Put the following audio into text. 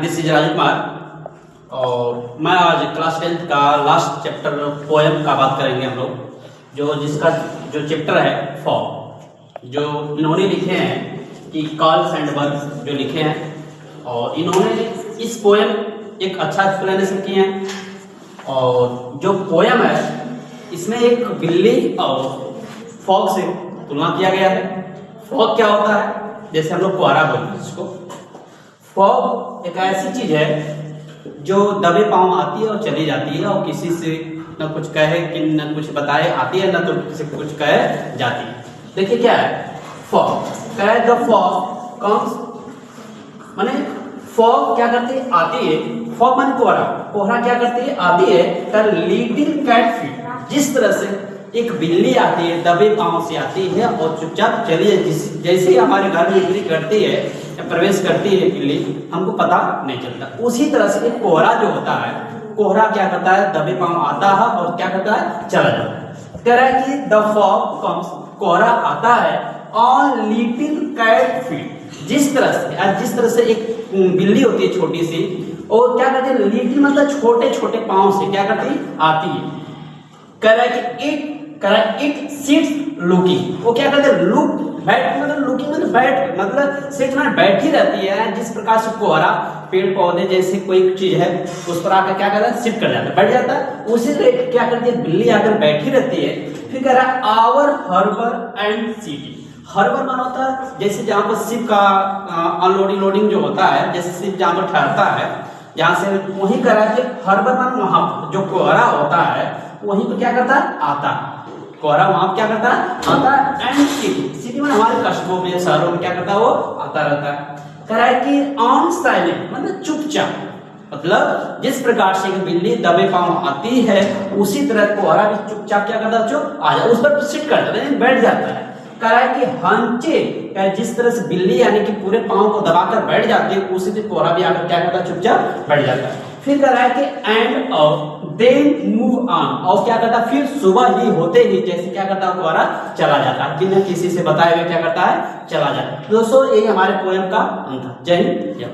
This is राजकुमार और मैं आज क्लास 10th का लास्ट चैप्टर पोएम का बात करेंगे हम लोग। जिसका चैप्टर है फॉग, जो इन्होंने लिखे हैं कि कार्ल सैंडबर्ग जो लिखे हैं, और इन्होंने इस पोएम एक अच्छा एक्सप्लेनेशन किए हैं। और जो पोएम है इसमें एक बिल्ली और फॉग से तुलना किया गया है। फॉग क्या होता है, जैसे हम लोग कोहरा बोलते हैं इसको। फॉग एक ऐसी चीज है जो दबे पांव आती है और चली जाती है, और किसी से न कुछ कहे कि न कुछ बताए आती है, न तो किसी को कुछ कहे जाती है। देखिए क्या है फॉग, क्या है द फॉग कम्स, माने फॉग क्या करती है, आती है। फॉग माने कोहरा, कोहरा क्या करती है, आती है। कर लिटिल कैट फीट, जिस तरह से एक बिल्ली आती है, दबे पांव से आती है और चुपचाप चली जाती है। जैसे ही हमारे घर में एंट्री करती है या प्रवेश करती है बिल्ली, हमको पता नहीं चलता। उसी तरह से एक कोहरा जो होता है, कोहरा क्या करता है, दबे पांव आता है और क्या करता है, चला जाता है। कह रहा है कि द फॉग कम्स, कोहरा आता है ऑन लिटिल कैट फीट, जिस तरह से एक बिल्ली होती है छोटी सी, और क्या करती है, लिटिल मतलब छोटे छोटे पांव से क्या करती है, आती है। कह रहा है कि इट सिट्स लुकिंग, वो क्या करते हैं, लुक बैठ मतलब लुकिंग मतलब बैठ मतलब सिट में बैठी रहती है। जिस प्रकार से कोहरा पेड़ पौधे जैसे कोई चीज है उस पर आकर क्या करता है, सिट कर जाता है, बैठ जाता है। उसी तरह क्या करती है, बिल्ली आकर बैठी रहती है। फिर कह रहा है आवर हर्बर एंड सिटी। हर्बर माना होता है जैसे जहाँ पर शिप का अनलोडिंग लोडिंग जो होता है, जैसे शिप जहाँ पर ठहरता है, जहाँ से वही कह रहा है कि हर्बर माना वहां जो कोहरा होता है वहीं पर क्या करता है, आता है। कोहरा वहां क्या करता है, आता है। एंड सिटी में हमारे कस्बों में शहरों में क्या करता है, वो आता रहता है। कह रहा है कि ऑन साइलेंट मतलब चुपचाप, मतलब जिस प्रकार से एक बिल्ली दबे पांव आती है उसी तरह कोहरा भी चुपचाप क्या करता है, चुप आ जाता है, उस पर सिट कर जाता है, बैठ जाता है। कह रहा है कि हंचे, जिस तरह से बिल्ली यानी कि पूरे पांव को दबाकर बैठ जाती है, उसी तरह कोहरा भी आकर क्या करता है, चुपचाप बैठ जाता है। फिर कह रहा है कि end of then move on, और क्या करता है, फिर सुबह ही होते ही जैसे क्या करता है, कोहरा चला जाता है, बिना किसी से बताए हुए क्या करता है, चला जाता है। दोस्तों यही हमारे पोएम का अंत। जय हिंद।